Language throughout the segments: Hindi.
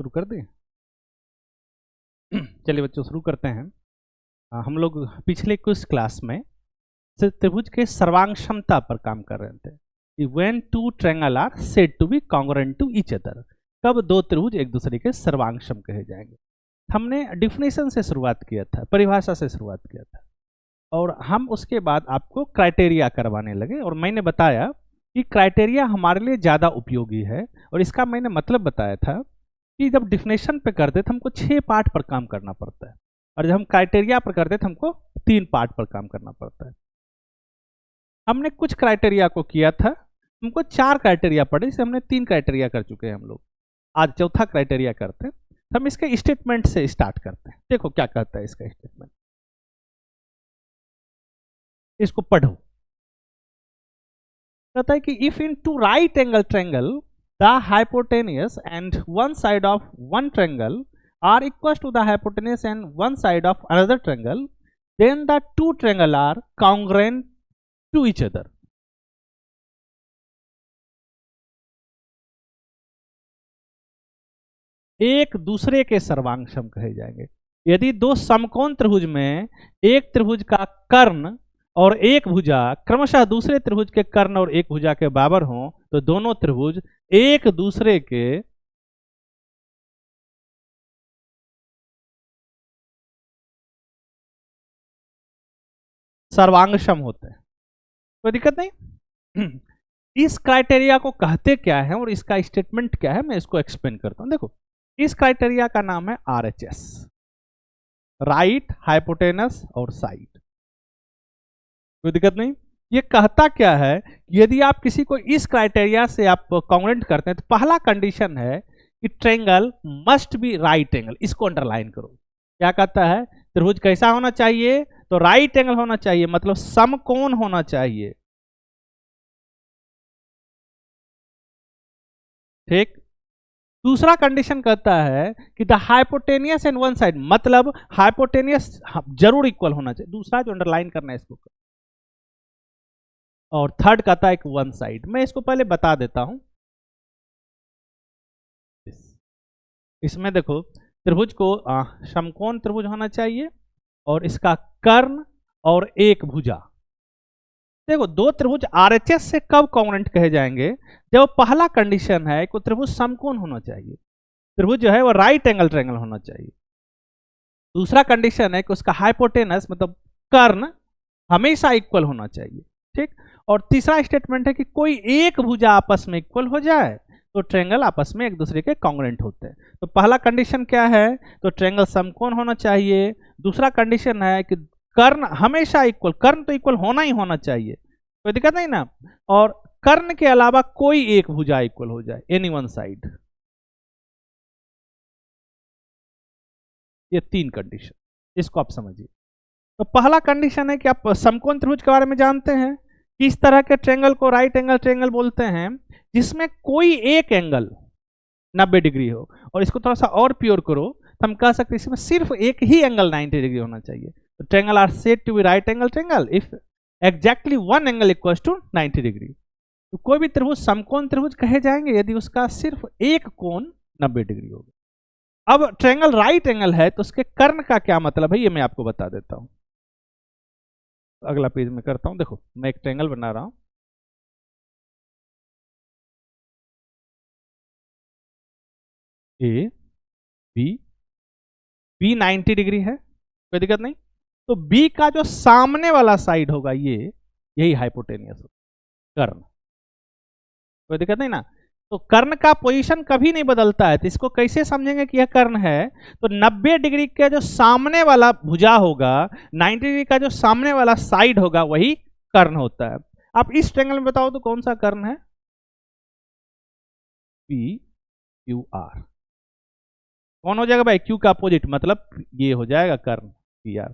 शुरू कर दें। चलिए बच्चों शुरू करते हैं। हम लोग पिछले कुछ क्लास में त्रिभुज के सर्वांग क्षमता पर काम कर रहे थे। When two triangle are said to be congruent to each other, कब दो त्रिभुज एक दूसरे के सर्वांगक्षम कहे जाएंगे। हमने डिफिनेशन से शुरुआत किया था, परिभाषा से शुरुआत किया था, और हम उसके बाद आपको क्राइटेरिया करवाने लगे। और मैंने बताया कि क्राइटेरिया हमारे लिए ज़्यादा उपयोगी है, और इसका मैंने मतलब बताया था कि जब डिफिनेशन पे करते थे हमको 6 पार्ट पर काम करना पड़ता है, और जब हम क्राइटेरिया पर करते थे हमको 3 पार्ट पर काम करना पड़ता है। हमने कुछ क्राइटेरिया को किया था, हमको 4 क्राइटेरिया पड़े, इसे हमने 3 क्राइटेरिया कर चुके हैं हम लोग। आज चौथा क्राइटेरिया करते हैं। हम इसके स्टेटमेंट से स्टार्ट करते हैं। देखो क्या कहता है इसका स्टेटमेंट, इसको पढ़ो। कहता है कि if in two right angle triangle the hypotenuse and one side of one triangle are equal to the hypotenuse and one side of another triangle, then the two triangle are congruent to each other. एक दूसरे के सर्वांगक्षम कहे जाएंगे। यदि दो समकोण त्रिभुज में एक त्रिभुज का कर्ण और एक भुजा क्रमशः दूसरे त्रिभुज के कर्ण और एक भुजा के बराबर हों, तो दोनों त्रिभुज एक दूसरे के सर्वांगक्षम होते हैं। कोई दिक्कत नहीं। इस क्राइटेरिया को कहते क्या है और इसका स्टेटमेंट क्या है, मैं इसको एक्सप्लेन करता हूं। देखो, इस क्राइटेरिया का नाम है RHS, राइट, हाइपोटेनस और साइड। कोई दिक्कत नहीं। ये कहता क्या है, यदि आप किसी को इस क्राइटेरिया से आप कॉन्ग्रुएंट करते हैं तो पहला कंडीशन है कि triangle must be right angle. इसको अंडरलाइन करो। क्या कहता है, त्रिभुज कैसा होना चाहिए, तो राइट एंगल होना चाहिए, मतलब समकोण होना चाहिए। ठीक। दूसरा कंडीशन कहता है कि the hypotenuse and one side, मतलब हाइपोटेनियस जरूर इक्वल होना चाहिए। दूसरा जो अंडरलाइन करना है इसको। और थर्ड कहता है कि वन साइड। मैं इसको पहले बता देता हूं। इसमें देखो, त्रिभुज को समकोण त्रिभुज होना चाहिए और इसका कर्ण और एक भुजा। देखो, दो त्रिभुज RHS से कब कॉन्ग्रुएंट कहे जाएंगे, जब पहला कंडीशन है कि त्रिभुज समकोण होना चाहिए, त्रिभुज जो है वो राइट एंगल ट्रायंगल होना चाहिए। दूसरा कंडीशन है कि उसका हाइपोटेनस मतलब कर्ण हमेशा इक्वल होना चाहिए। ठीक। और तीसरा स्टेटमेंट है कि कोई एक भुजा आपस में इक्वल हो जाए तो ट्रायंगल आपस में एक दूसरे के कॉन्ग्रुएंट होते हैं। तो पहला कंडीशन क्या है, तो ट्रायंगल समकोण होना चाहिए। दूसरा कंडीशन है कि कर्ण हमेशा इक्वल, कर्ण तो इक्वल होना ही होना चाहिए, कोई दिक्कत नहीं ना। और कर्ण के अलावा कोई एक भुजा इक्वल हो जाए, एनी वन साइड। ये 3 कंडीशन, इसको आप समझिए। तो पहला कंडीशन है कि आप समकोण त्रिभुज के बारे में जानते हैं। किस तरह के ट्रायंगल को राइट एंगल ट्रायंगल बोलते हैं, जिसमें कोई एक एंगल 90 डिग्री हो। और इसको थोड़ा सा और प्योर करो तो हम कह सकते हैं इसमें सिर्फ एक ही एंगल 90 डिग्री होना चाहिए। तो triangle are said to be right angle triangle if exactly one angle equals to 90 degree. तो कोई भी त्रिभुज समकोण त्रिभुज कहे जाएंगे यदि उसका सिर्फ एक कोण 90 डिग्री होगा। अब ट्रायंगल राइट एंगल है तो उसके कर्ण का क्या मतलब है, ये मैं आपको बता देता हूं। अगला पेज में करता हूं। देखो, मैं एक ट्रायंगल बना रहा हूं। ए बी, बी 90 डिग्री है, कोई दिक्कत नहीं। तो बी का जो सामने वाला साइड होगा ये, यही हाइपोटेनियस होगा, कर्ण। कोई दिक्कत नहीं ना। तो कर्ण का पोजीशन कभी नहीं बदलता है। तो इसको कैसे समझेंगे कि यह कर्ण है, तो 90 डिग्री का जो सामने वाला भुजा होगा, 90 डिग्री का जो सामने वाला साइड होगा, वही कर्ण होता है। आप इस ट्रायंगल में बताओ तो कौन सा कर्ण है, PQR। कौन हो जाएगा भाई, Q का अपोजिट, मतलब ये हो जाएगा कर्ण PR।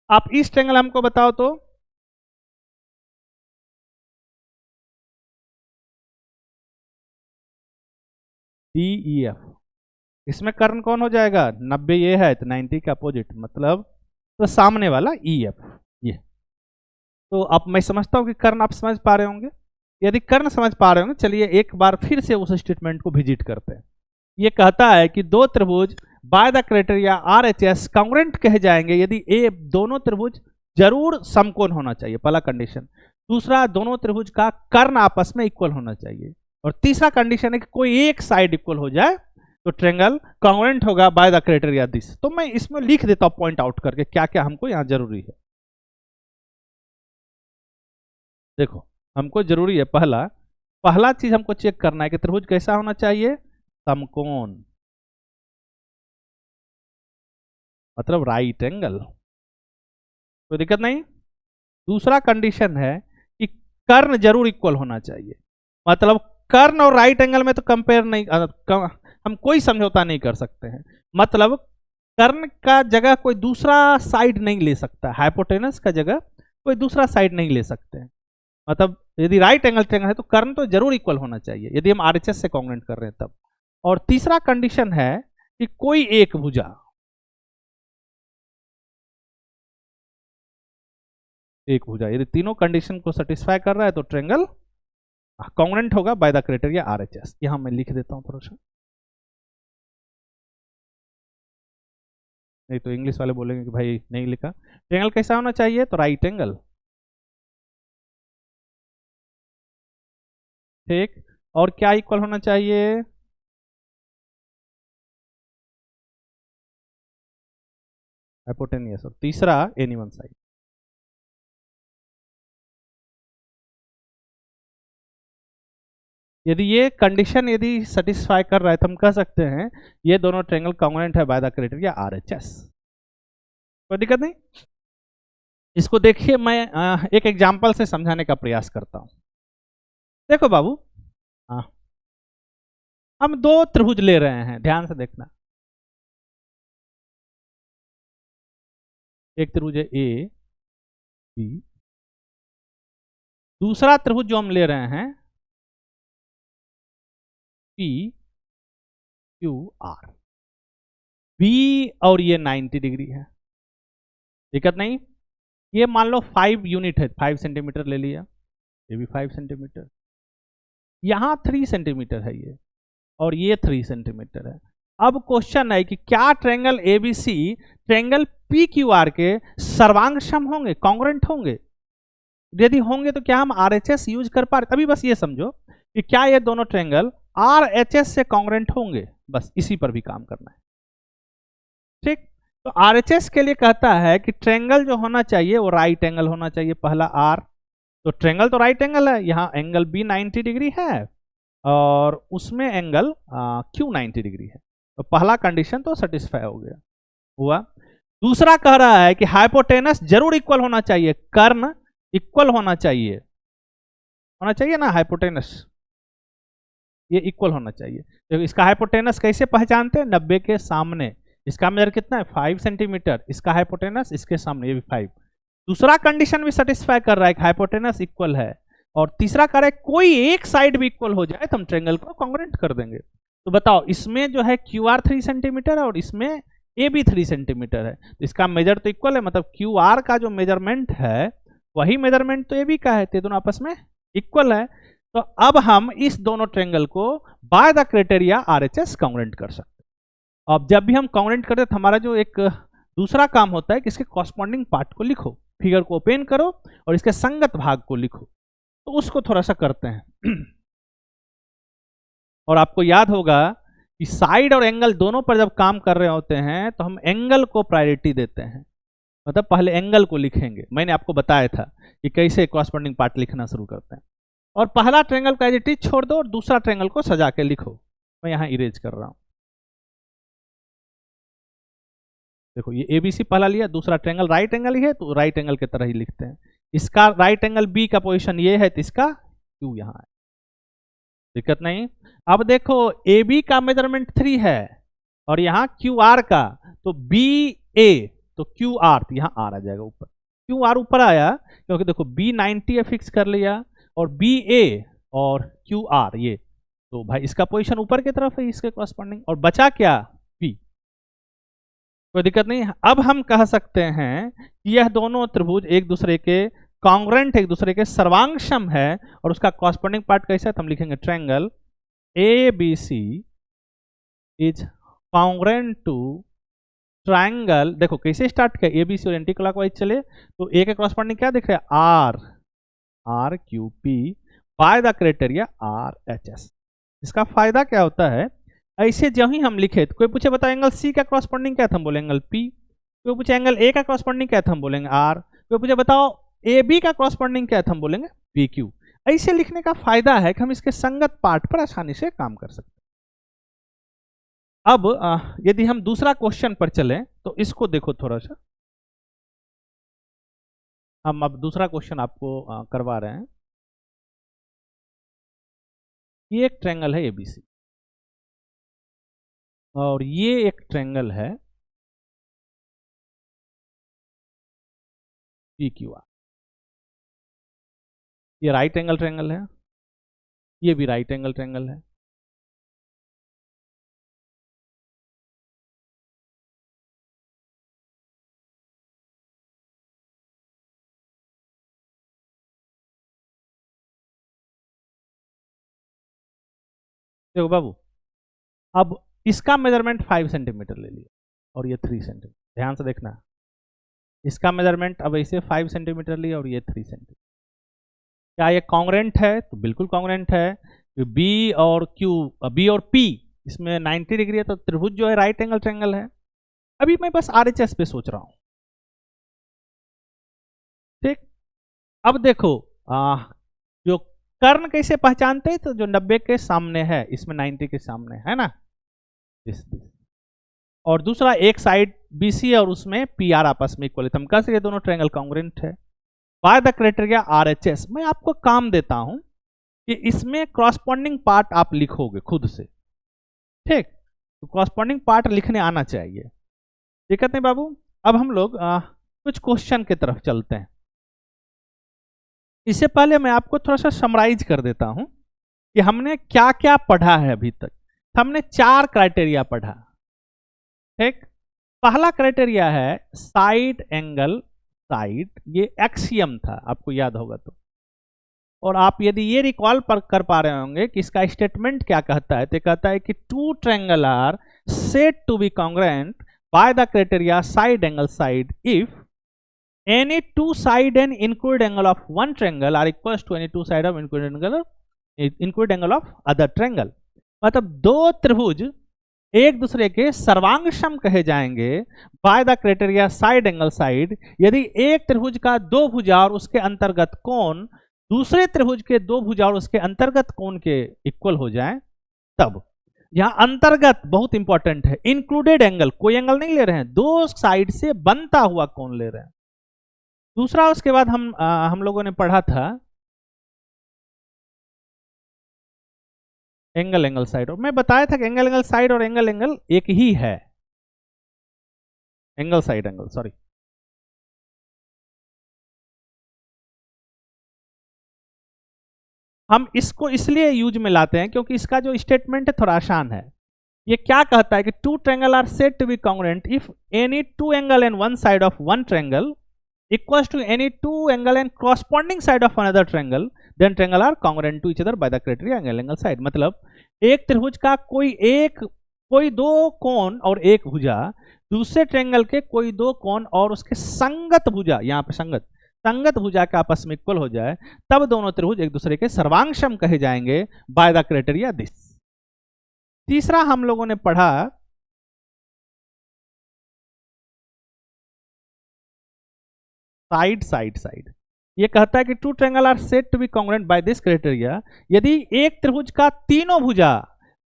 आप इस ट्रायंगल हमको बताओ तो DEF। इसमें कर्ण कौन हो जाएगा, 90 ये है तो 90 का अपोजिट, मतलब तो सामने वाला EF ये। तो अब मैं समझता हूं कि कर्ण आप समझ पा रहे होंगे। यदि कर्ण समझ पा रहे होंगे, चलिए एक बार फिर से उस स्टेटमेंट को विजिट करते हैं। ये कहता है कि दो त्रिभुज bye the criteria RHS congruent कहे जाएंगे यदि ए दोनों त्रिभुज जरूर समकोण होना चाहिए, पहला कंडीशन। दूसरा, दोनों त्रिभुज का कर्ण आपस में इक्वल होना चाहिए। और तीसरा कंडीशन है कि कोई एक साइड इक्वल हो जाए तो ट्रायंगल कांग्रुएंट होगा बाय द क्राइटेरिया दिस। तो मैं इसमें लिख देता हूं पॉइंट आउट करके क्या क्या हमको यहां जरूरी है। देखो हमको जरूरी है, पहला चीज हमको चेक करना है कि त्रिभुज कैसा होना चाहिए, समकोण, मतलब राइट एंगल, कोई दिक्कत नहीं। दूसरा कंडीशन है कि कर्ण जरूर इक्वल होना चाहिए, मतलब कर्ण और राइट एंगल में तो कंपेयर नहीं, हम कोई समझौता नहीं कर सकते हैं। मतलब कर्ण का जगह कोई दूसरा साइड नहीं ले सकता, हाइपोटेनस का जगह कोई दूसरा साइड नहीं ले सकते हैं। मतलब यदि राइट एंगल ट्रायंगल है तो कर्ण तो जरूर इक्वल होना चाहिए यदि हम RHS से कांग्रुएंट कर रहे हैं तब। और तीसरा कंडीशन है कि कोई एक भुजा, यदि तीनों कंडीशन को सेटिस्फाई कर रहा है तो ट्रायंगल कांग्रुएंट होगा बाय द क्राइटेरिया RHS। यहां मैं लिख देता हूं थोड़ा सा, नहीं तो इंग्लिश वाले बोलेंगे कि भाई नहीं लिखा। ट्रायंगल कैसा होना चाहिए, तो राइट एंगल, ठीक। और क्या इक्वल होना चाहिए, हाइपोटेनियस। और तीसरा एनी वन साइड। यदि ये कंडीशन यदि सेटिस्फाई कर रहा है तो हम कह सकते हैं ये दोनों ट्रायंगल कांग्रुएंट है बाय द क्राइटेरिया RHS। कोई दिक्कत नहीं। इसको देखिए, मैं एक एग्जांपल से समझाने का प्रयास करता हूं। देखो बाबू, हम दो त्रिभुज ले रहे हैं, ध्यान से देखना। एक त्रिभुज है AB, दूसरा त्रिभुज जो हम ले रहे हैं PQR। B और ये 90 डिग्री है, दिक्कत नहीं। ये मान लो 5 यूनिट है, 5 सेंटीमीटर ले लिया, ये भी 5 सेंटीमीटर, यहां 3 सेंटीमीटर है ये, और ये 3 सेंटीमीटर है। अब क्वेश्चन है कि क्या ट्रायंगल ABC ट्रायंगल PQR के सर्वांगसम होंगे, कांग्रुएंट होंगे? यदि होंगे तो क्या हम RHS यूज कर पा रहे? अभी बस ये समझो कि क्या ये दोनों ट्रायंगल RHS से कांग्रुएंट होंगे, बस इसी पर भी काम करना है, ठीक। तो RHS के लिए कहता है कि ट्रायंगल जो होना चाहिए वो राइट एंगल होना चाहिए, पहला R। तो ट्रायंगल तो राइट एंगल है, यहाँ एंगल B 90 डिग्री है और उसमें एंगल Q 90 डिग्री है। तो पहला कंडीशन तो सेटिस्फाई हो गया, हुआ। दूसरा कह रहा है कि हाइपोटेनस जरूर इक्वल होना चाहिए, कर्ण इक्वल होना चाहिए ना, हाइपोटेनस ये इक्वल होना चाहिए। तो इसका हाइपोटेनस कैसे पहचानते हैं, 90 के सामने, इसका मेजर कितना है 5 सेंटीमीटर, इसका हाइपोटेनस इसके सामने ये भी 5। दूसरा कंडीशन भी सेटिस्फाई कर रहा है कि हाइपोटेनस इक्वल है, और तीसरा कह रहा है कोई एक साइड भी इक्वल हो जाए तो हम ट्रायंगल को कांग्रुएंट कर देंगे। तो बताओ, इसमें जो है QR 3 सेंटीमीटर है और इसमें AB 3 सेंटीमीटर है, तो इसका मेजर तो इक्वल है, मतलब QR का जो मेजरमेंट है वही मेजरमेंट तो AB का है, तो दोनों आपस में इक्वल है। तो अब हम इस दोनों ट्रायंगल को bye the criteria RHS congruent कर सकते हैं। अब जब भी हम कांग्रुएंट करते हैं तो हमारा जो एक दूसरा काम होता है कि इसके कॉरस्पॉन्डिंग पार्ट को लिखो, फिगर को ओपन करो और इसके संगत भाग को लिखो। तो उसको थोड़ा सा करते हैं। और आपको याद होगा कि साइड और एंगल दोनों पर जब काम कर रहे होते हैं तो हम एंगल को प्रायोरिटी देते हैं, मतलब पहले एंगल को लिखेंगे। मैंने आपको बताया था कि कैसे कॉरस्पॉन्डिंग पार्ट लिखना शुरू करते हैं। और पहला ट्रायंगल का एज इट इज छोड़ दो और दूसरा ट्रायंगल को सजा के लिखो। मैं यहां इरेज कर रहा हूं, देखो ये ABC पहला लिया, दूसरा ट्रायंगल राइट एंगल ही है तो राइट एंगल की तरह ही लिखते हैं। इसका राइट एंगल B का पोजीशन ये है तो इसका Q यहां है, दिक्कत नहीं। अब देखो AB का मेजरमेंट 3 है और यहाँ QR का, तो BA तो QR, तो यहाँ R आ जाएगा ऊपर, QR ऊपर आया क्योंकि देखो B 90 है फिक्स कर लिया और BA और QR ये, तो भाई इसका पोजीशन ऊपर की तरफ है इसके कॉरस्पॉन्डिंग, और बचा क्या P, कोई दिक्कत नहीं। अब हम कह सकते हैं कि यह दोनों त्रिभुज एक दूसरे के कांग्रुएंट, एक दूसरे के सर्वांगसम है, और उसका कॉरस्पॉन्डिंग पार्ट कैसा है तो हम लिखेंगे triangle ABC is congruent to triangle, देखो कैसे स्टार्ट किया, एबीसी और एंटी क्लॉकवाइज चले, तो ए के कॉरस्पॉन्डिंग क्या दिख रहा है, R, R Q P by the criteria R H S. इसका फायदा क्या होता है, ऐसे जब ही हम लिखे, तो कोई पूछे बताओ एंगल सी का कॉरस्पॉन्डिंग क्या था, हम बोलेंगे एंगल पी, कोई पूछे एंगल ए का कॉरस्पॉन्डिंग क्या था, हम बोलेंगे आर, कोई पूछे बताओ ए बी का कॉरस्पॉन्डिंग क्या था, हम बोलेंगे पी क्यू। ऐसे लिखने का फायदा है कि हम इसके संगत पार्ट पर आसानी से काम कर सकते हैं। अब यदि हम दूसरा क्वेश्चन पर चलें तो इसको देखो थोड़ा सा, हम अब दूसरा क्वेश्चन आपको करवा रहे हैं। ये एक ट्रायंगल है एबीसी और ये एक ट्रायंगल है पीक्यूआर। ये राइट एंगल ट्रायंगल है, ये भी राइट एंगल ट्रायंगल है। देखो बाबू, अब इसका मेजरमेंट 5 सेंटीमीटर ले लिया और ये 3 सेंटीमीटर, ध्यान से देखना, इसका मेजरमेंट अब ऐसे 5 सेंटीमीटर लिया और ये 3 सेंटीमीटर। क्या ये कॉन्ग्रेंट है, तो बिल्कुल कॉन्ग्रेंट है। बी और क्यू, बी और पी इसमें 90 डिग्री है, तो त्रिभुज जो है राइट एंगल ट्रायंगल है। अभी मैं बस आरएचएस पे सोच रहा हूं, ठीक। अब देखो जो कर्ण कैसे पहचानते हैं, तो जो 90 के सामने है, इसमें 90 के सामने है ना, दिस। और दूसरा एक साइड बीसी और उसमें पीआर आपस में इक्वल है, तो हम कह सकते दोनों ट्रायंगल कॉन्ग्रेंट है बाय द क्राइटेरिया आरएचएस। मैं आपको काम देता हूं कि इसमें क्रॉसपॉन्डिंग पार्ट आप लिखोगे खुद से, ठीक। तो क्रॉसपॉन्डिंग पार्ट लिखने आना चाहिए, दिक्कत नहीं बाबू। अब हम लोग कुछ क्वेश्चन की तरफ चलते हैं। इससे पहले मैं आपको थोड़ा सा समराइज कर देता हूं कि हमने क्या क्या पढ़ा है अभी तक। हमने 4 क्राइटेरिया पढ़ा, ठीक। पहला क्राइटेरिया है साइड एंगल साइड, ये एक्सियम था, आपको याद होगा तो। और आप यदि ये रिकॉल कर पा रहे होंगे कि इसका स्टेटमेंट क्या कहता है, तो कहता है कि 2 triangle are said to be congruent by the criteria side angle side if any 2 side and included angle of one triangle are equals to any 2 side of included angle of other triangle। मतलब दो त्रिभुज एक दूसरे के सर्वांग सम कहे जाएंगे bye the criteria side angle side यदि एक त्रिभुज का 2 भुजा और उसके अंतर्गत कोण दूसरे त्रिभुज के 2 भुजा और उसके अंतर्गत कोण के इक्वल हो जाए तब। यहां अंतर्गत बहुत इंपॉर्टेंट है, इंक्लूडेड एंगल, कोई एंगल नहीं ले रहे हैं, 2 साइड से बनता हुआ कोण ले रहे हैं। दूसरा उसके बाद हम लोगों ने पढ़ा था एंगल एंगल साइड, और मैं बताया था कि एंगल एंगल साइड और एंगल एंगल एक ही है, एंगल साइड एंगल, सॉरी। हम इसको इसलिए यूज में लाते हैं क्योंकि इसका जो स्टेटमेंट है थोड़ा आसान है। ये क्या कहता है कि 2 triangle are said to be congruent if any 2 angle and one side of one triangle equals to any 2 angle and corresponding side of another triangle, then triangle are congruent to each other by the criteria angle angle side। मतलब एक त्रिभुज का कोई 2 कोण और एक भुजा दूसरे ट्रायंगल के कोई 2 कोण और उसके संगत भुजा, यहाँ पे संगत भुजा के आपस में इक्वल हो जाए तब दोनों त्रिभुज एक दूसरे के सर्वांग सम कहे जाएंगे बाय द क्राइटेरिया दिस। तीसरा हम लोगों ने पढ़ा साइड साइड साइड। ये कहता है कि 2 triangle are said to be congruent by this criteria यदि एक त्रिभुज का तीनों भुजा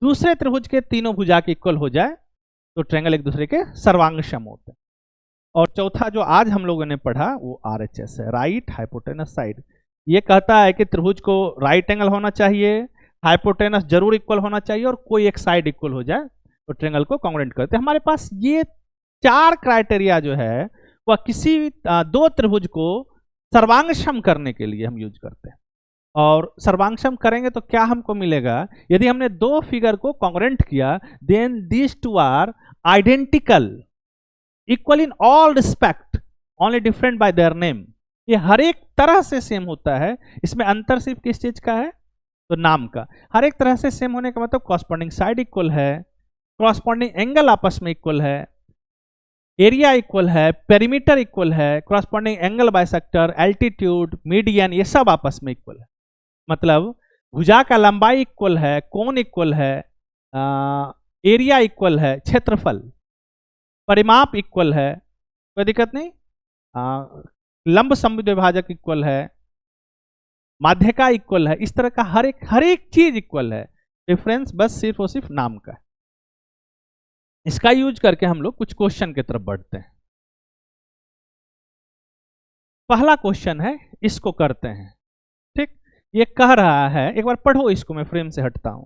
दूसरे त्रिभुज के तीनों भुजा के इक्वल हो जाए तो ट्रायंगल एक दूसरे के सर्वांग सम होते हैं। और चौथा जो आज हम लोगों ने पढ़ा वो आरएचएस है, राइट हाइपोटेनस साइड। ये कहता है कि त्रिभुज को राइट एंगल होना चाहिए, हाइपोटेनस जरूर इक्वल होना चाहिए और कोई एक साइड इक्वल हो जाए तो ट्रायंगल को कॉन्ग्रुएंट करते हैं। हमारे पास ये 4 क्राइटेरिया जो है वह किसी 2 त्रिभुज को सर्वांग सम करने के लिए हम यूज करते हैं। और सर्वांग सम करेंगे तो क्या हमको मिलेगा, यदि हमने 2 फिगर को कॉन्ग्रुएंट किया then this 2 are identical equal in all respect only different by their name. ये हर एक तरह से सेम होता है, इसमें अंतर सिर्फ किस चीज का है, तो नाम का। हर एक तरह से सेम होने का मतलब कॉरस्पॉन्डिंग साइड इक्वल है, कॉरस्पॉन्डिंग एंगल आपस में इक्वल है, एरिया इक्वल है, पेरीमीटर इक्वल है, corresponding angle bisector, altitude, median, ये सब आपस में इक्वल है। मतलब भुजा का लंबाई इक्वल है, कोण इक्वल है, एरिया इक्वल है, क्षेत्रफल, परिमाप इक्वल है, कोई दिक्कत नहीं, लंब समद्विभाजक इक्वल है, माध्यिका इक्वल है, इस तरह का हर एक चीज इक्वल है। डिफरेंस बस सिर्फ और सिर्फ नाम का है। इसका यूज करके हम लोग कुछ क्वेश्चन की तरफ बढ़ते हैं। पहला क्वेश्चन है, इसको करते हैं। ठीक, ये कह रहा है, एक बार पढ़ो इसको, मैं फ्रेम से हटता हूं,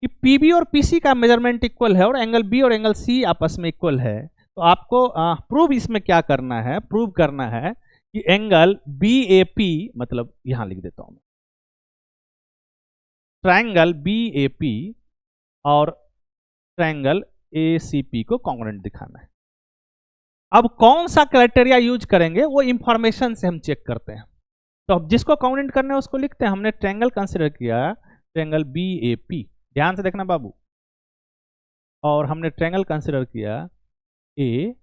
कि पीबी और पीसी का मेजरमेंट इक्वल है और एंगल बी और एंगल सी आपस में इक्वल है। तो आपको प्रूव इसमें क्या करना है, प्रूव करना है कि एंगल बी ए पी, मतलब यहां लिख देता हूं मैं, ट्रायंगल बी ए पी और ट्रायंगल ए सी पी को कॉन्ग्रुएंट दिखाना है। अब कौन सा क्राइटेरिया यूज करेंगे वो इंफॉर्मेशन से हम चेक करते हैं। तो अब जिसको कॉन्ग्रुएंट करना है उसको लिखते हैं। हमने ट्रायंगल कंसिडर किया, ट्रायंगल बी ए पी, ध्यान से देखना बाबू, और हमने ट्रायंगल कंसिडर किया ए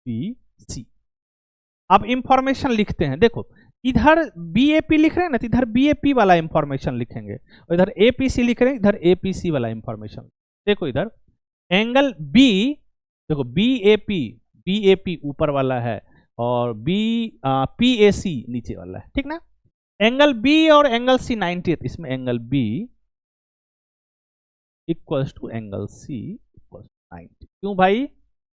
बी सी। अब इंफॉर्मेशन लिखते हैं। देखो इधर बी ए पी लिख रहे हैं ना, तो इधर बी ए पी वाला इंफॉर्मेशन लिखेंगे, और इधर ए पी सी लिख रहे हैं, इधर ए पी सी वाला इंफॉर्मेशन। देखो इधर एंगल बी, देखो बी ए पी ऊपर वाला है और पी ए सी नीचे वाला है, ठीक ना। एंगल बी और एंगल सी 90, इसमें angle B equals to angle C equals to 90। क्यों भाई,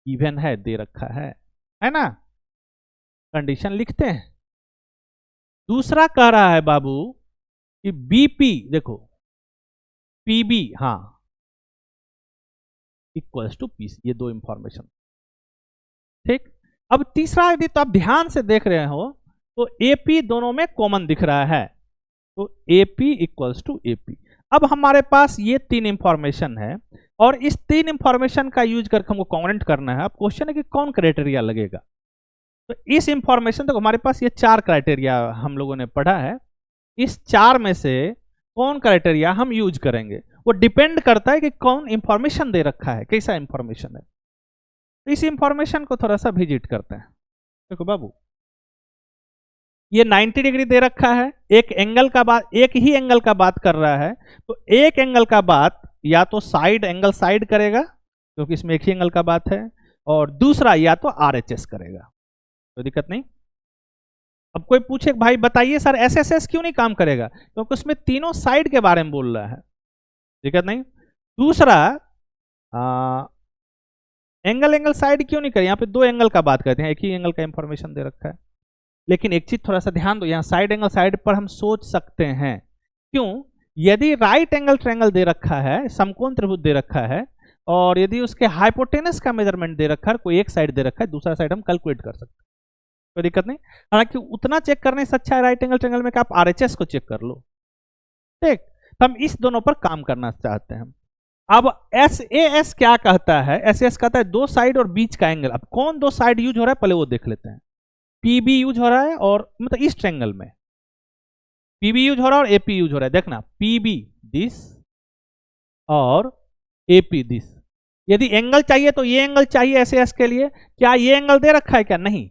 इवन है, दे रखा है ना। कंडीशन लिखते हैं। दूसरा कह रहा है बाबू कि बीपी, देखो पीबी, हाँ, इक्वल्स टू पीसी, ये दो इंफॉर्मेशन, ठीक। अब तीसरा यदि तो आप ध्यान से देख रहे हो तो एपी दोनों में कॉमन दिख रहा है, तो एपी इक्वल्स टू एपी। अब हमारे पास ये तीन इंफॉर्मेशन है और इस तीन इंफॉर्मेशन का यूज करके हमको कॉन्ग्रुएंट करना है। अब क्वेश्चन है कि कौन क्राइटेरिया लगेगा। तो इस इंफॉर्मेशन तक हमारे पास ये चार क्राइटेरिया हम लोगों ने पढ़ा है, इस चार में से कौन क्राइटेरिया हम यूज करेंगे वो डिपेंड करता है कि कौन इंफॉर्मेशन दे रखा है, कैसा इंफॉर्मेशन है। तो इस इंफॉर्मेशन को थोड़ा सा विजिट करते हैं। देखो बाबू, ये 90 डिग्री दे रखा है, एक एंगल का बात, एक ही एंगल का बात कर रहा है, तो एक एंगल का बात या तो साइड एंगल साइड करेगा क्योंकि इसमें एक ही एंगल का बात है, और दूसरा या तो आरएचएस करेगा, कोई दिक्कत नहीं। अब कोई पूछे भाई बताइए सर एसएसएस क्यों नहीं काम करेगा, क्योंकि उसमें तीनों साइड के बारे में बोल रहा है, दिक्कत नहीं। दूसरा एंगल साइड क्यों नहीं करे, यहाँ पे दो एंगल का बात करते हैं, एक ही एंगल का इंफॉर्मेशन दे रखा है। लेकिन एक चीज थोड़ा सा ध्यान दो, यहाँ साइड एंगल साइड पर हम सोच सकते हैं, क्यों, यदि राइट एंगल ट्रायंगल दे रखा है, समकोण त्रिभुज दे रखा है, और यदि उसके हाइपोटेनस का मेजरमेंट दे रखा है, कोई एक साइड दे रखा है, दूसरा साइड हम कैलकुलेट कर सकते हैं, कोई दिक्कत नहीं। हालांकि उतना चेक करने से अच्छा है राइट एंगल ट्रायंगल में कि आप आरएचएस को चेक कर लो, ठीक। तो हम इस दोनों पर काम करना चाहते हैं। अब एसएएस क्या कहता है, एसएएस कहता है दो साइड और बीच का एंगल। अब कौन दो साइड यूज हो रहा है पहले वो देख लेते हैं। पीबी यूज हो रहा है, और मतलब इस ट्रायंगल में पीबी यूज हो रहा है और एपी यूज हो रहा है। देखना पीबी दिस और एपी दिस। यदि एंगल चाहिए तो ये एंगल चाहिए एसएएस के लिए, क्या ये एंगल दे रखा है क्या, नहीं,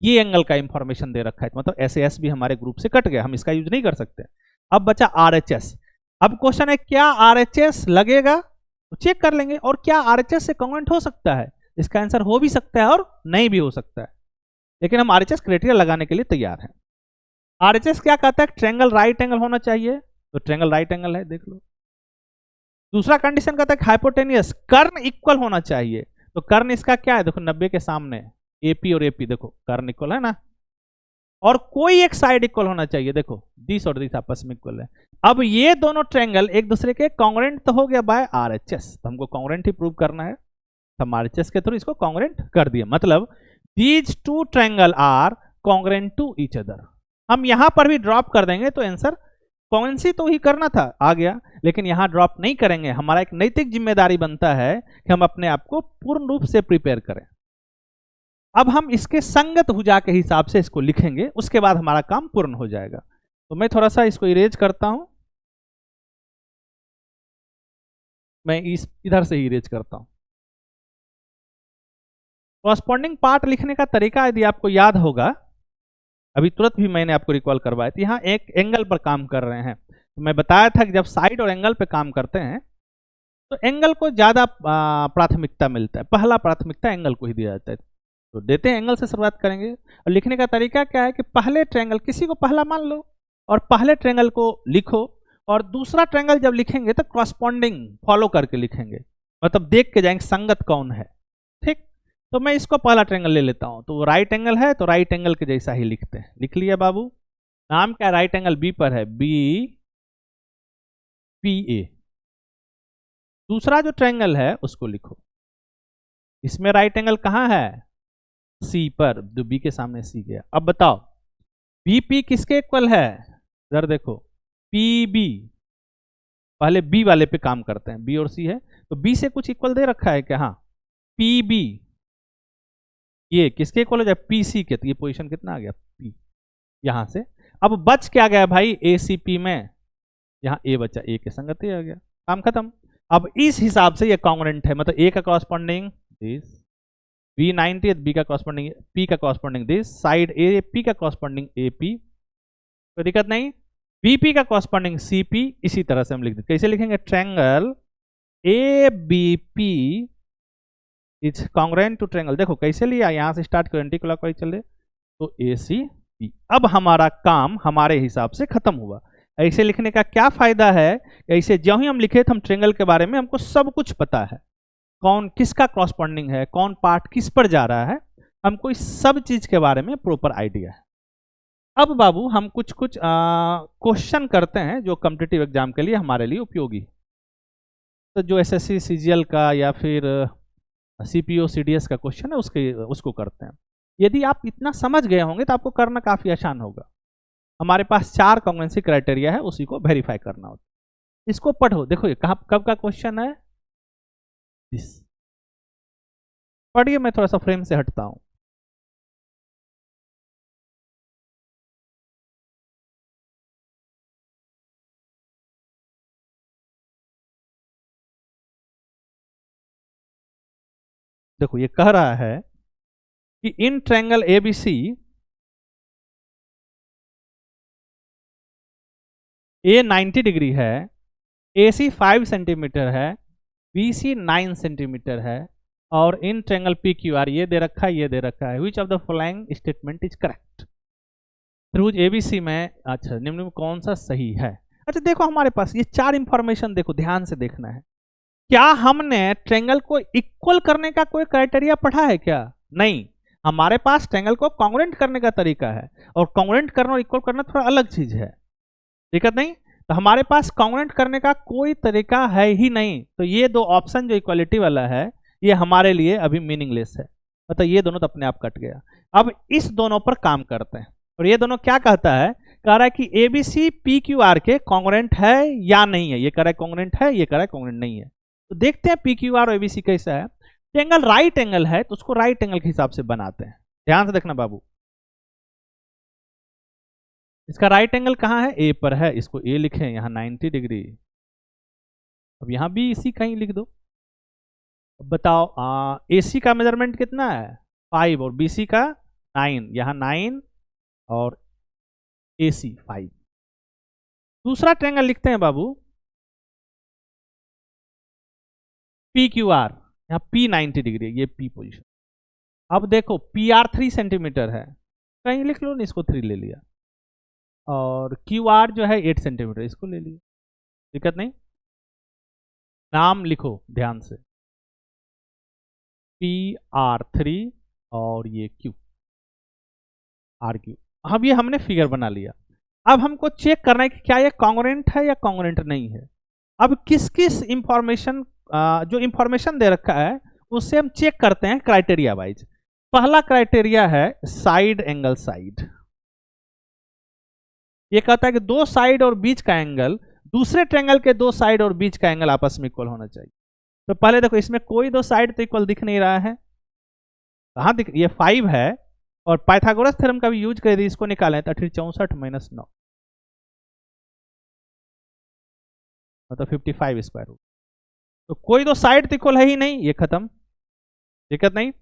ये एंगल का इंफॉर्मेशन दे रखा है, मतलब एसएएस भी हमारे ग्रुप से कट गया, हम इसका यूज नहीं कर सकते। अब बचा आरएचएस। अब क्वेश्चन है क्या आरएचएस लगेगा, तो चेक कर लेंगे, और क्या आरएचएस से कॉन्ग्रुएंट हो सकता है। इसका आंसर हो भी सकता है और नहीं भी हो सकता है, लेकिन हम आरएचएस क्राइटेरिया लगाने के लिए तैयार हैं। आरएचएस क्या कहता है, ट्रायंगल राइट एंगल होना चाहिए, तो ट्रायंगल राइट एंगल है, देख लो। दूसरा कंडीशन कहता है हाइपोटेनियस कर्ण इक्वल होना चाहिए, तो कर्ण इसका क्या है, देखो 90 के सामने एपी और एपी, देखो कर्ण इक्वल है ना, और कोई एक साइड इक्वल होना चाहिए, देखो दिस और दिस आपस में इक्वल है। अब ये दोनों ट्रायंगल एक दूसरे के कॉन्ग्रुएंट तो हो गया बाय आरएचएस, तो हमको कॉन्ग्रुएंट ही प्रूव करना है, तो हम आरएचएस के थ्रू इसको कॉन्ग्रुएंट कर दिए, मतलब these two triangle are congruent to each other. हम यहां पर भी ड्रॉप कर देंगे तो आंसर कॉन्ग्रुएंसी तो ही करना था, आ गया, लेकिन यहां ड्रॉप नहीं करेंगे। हमारा एक नैतिक जिम्मेदारी बनता है कि हम अपने आप को पूर्ण रूप से प्रिपेयर करें। अब हम इसके संगत भुजा के हिसाब से इसको लिखेंगे, उसके बाद हमारा काम पूर्ण हो जाएगा। तो मैं थोड़ा सा इसको इरेज करता हूं। मैं इस इधर से ही इरेज करता हूं। कॉरस्पॉन्डिंग पार्ट लिखने का तरीका यदि आपको याद होगा, अभी तुरंत भी मैंने आपको रिकॉल करवाया था, यहाँ एक एंगल पर काम कर रहे हैं, तो मैं बताया था कि जब साइड और एंगल पे काम करते हैं तो एंगल को ज़्यादा प्राथमिकता मिलता है, पहला प्राथमिकता एंगल को ही दिया जाता है। तो देते हैं, एंगल से शुरुआत करेंगे। और लिखने का तरीका क्या है कि पहले ट्रायंगल, किसी को पहला मान लो और पहले ट्रायंगल को लिखो, और दूसरा ट्रायंगल जब लिखेंगे तो कॉरस्पॉन्डिंग फॉलो करके लिखेंगे, मतलब देख के जाएंगे संगत कौन है। ठीक, तो मैं इसको पहला ट्रायंगल ले लेता हूं, तो राइट एंगल है तो राइट एंगल के जैसा ही लिखते हैं। लिख लिया बाबू, नाम क्या, राइट एंगल बी पर है, बी पी ए। दूसरा जो ट्रायंगल है उसको लिखो, इसमें राइट एंगल कहां है, सी पर, जो बी के सामने सी गया। अब बताओ बी पी किसके इक्वल है, इधर देखो, पी बी, पहले बी वाले पे काम करते हैं, बी और सी है तो बी से कुछ इक्वल दे रखा है क्या, हाँ, पी बी ये किसके इक्वल हो जाए, पी सी के, तो ये पोजीशन कितना आ गया, पी, यहां से। अब बच क्या गया भाई, ए सी पी में, यहाँ ए बचा, ए के संगति आ गया, काम खत्म। अब इस हिसाब से ये कॉन्ग्रुएंट है, मतलब ए का कॉरस्पॉन्डिंग दिस, बी 90, बी का कॉरस्पॉन्डिंग, पी का corresponding this, side A P का कॉरस्पॉन्डिंग ए पी, कोई दिक्कत नहीं, बीपी का कॉरस्पॉन्डिंग सी पी। इसी तरह से हम लिख देते, कैसे लिखेंगे, triangle A B P is congruent to triangle, देखो कैसे लिया, यहां से स्टार्ट करो, एंटी क्लॉकवाइज चले तो ए सी पी। अब हमारा काम हमारे हिसाब से खत्म हुआ। ऐसे लिखने का क्या फायदा है, ऐसे जो ही हम लिखे थे हम ट्रायंगल के बारे में हमको सब कुछ पता है, कौन किसका कॉरस्पॉन्डिंग है, कौन पार्ट किस पर जा रहा है, हमको इस सब चीज के बारे में प्रॉपर आइडिया है। अब बाबू हम कुछ कुछ क्वेश्चन करते हैं जो कॉम्पिटिटिव एग्जाम के लिए हमारे लिए उपयोगी, तो जो एसएससी सीजीएल का या फिर सीपीओ सीडीएस का क्वेश्चन है उसको करते हैं। यदि आप इतना समझ गए होंगे तो आपको करना काफी आसान होगा। हमारे पास 4 कॉन्ग्रुएंसी क्राइटेरिया है, उसी को वेरीफाई करना होता है। इसको पढ़ो, देखो ये कब का क्वेश्चन है, दिस, पढ़िए, मैं थोड़ा सा फ्रेम से हटता हूं। देखो ये कह रहा है कि in triangle ABC A 90 degree है, AC 5 सेंटीमीटर है, BC 9 सेंटीमीटर है, और इन ट्रायंगल PQR ये दे रखा है, ये दे रखा है, which of the following statement is correct. त्रिभुज ABC में, अच्छा, निम्न में कौन सा सही है। अच्छा देखो हमारे पास ये 4 इंफॉर्मेशन, देखो ध्यान से देखना है। क्या हमने ट्रायंगल को इक्वल करने का कोई क्राइटेरिया पढ़ा है क्या, नहीं, हमारे पास ट्रायंगल को कॉन्ग्रुएंट करने का तरीका है, और कॉन्ग्रुएंट करना और इक्वल करना थोड़ा अलग चीज है, दिक्कत नहीं। तो हमारे पास कॉन्ग्रुएंट करने का कोई तरीका है ही नहीं, तो ये 2 ऑप्शन जो इक्वालिटी वाला है ये हमारे लिए अभी मीनिंगलेस है, मतलब ये दोनों तो अपने आप कट गया। अब इस दोनों पर काम करते हैं, और ये दोनों क्या कहता है, कह रहा है कि एबीसी PQR के कॉन्ग्रुएंट है या नहीं है, ये कह रहा है कॉन्ग्रुएंट है, ये कह रहा है कॉन्ग्रुएंट नहीं है। तो देखते हैं PQR और एबीसी कैसा है। ट्रायंगल राइट एंगल है तो उसको राइट एंगल के हिसाब से बनाते हैं, ध्यान से देखना बाबू। इसका राइट एंगल कहाँ है, ए पर है, इसको ए लिखें, यहाँ 90 डिग्री। अब यहाँ भी इसी कहीं लिख दो। अब बताओ AC का मेजरमेंट कितना है, 5, और BC का 9, यहाँ 9 और AC 5। दूसरा ट्रायंगल लिखते हैं बाबू, PQR, यहाँ P 90 डिग्री, ये P पोजीशन। अब देखो PR 3 सेंटीमीटर है, कहीं लिख लो, नहीं इसको 3 ले लिया, और QR जो है 8 सेंटीमीटर, इसको ले लिया, दिक्कत नहीं। नाम लिखो ध्यान से, PR3 और ये RQ। अब ये हमने फिगर बना लिया। अब हमको चेक करना है कि क्या ये कॉन्ग्रुएंट है या कॉन्ग्रुएंट नहीं है। अब किस किस इंफॉर्मेशन, जो इंफॉर्मेशन दे रखा है उससे हम चेक करते हैं क्राइटेरिया वाइज। पहला क्राइटेरिया है साइड एंगल साइड, ये कहता है कि 2 साइड और बीच का एंगल दूसरे ट्रायंगल के 2 साइड और बीच का एंगल आपस में इक्वल होना चाहिए। तो पहले देखो इसमें कोई 2 साइड तो इक्वल दिख नहीं रहा है, कहाँ दिख, ये 5 है, और पाइथागोरस थ्योरम का भी यूज कर दी, इसको निकालें तो 64 - 9 मतलब 55 स्क्वायर रूट। तो कोई तो साइड इक्वल है ही नहीं, ये खत्म, दिक्कत नहीं।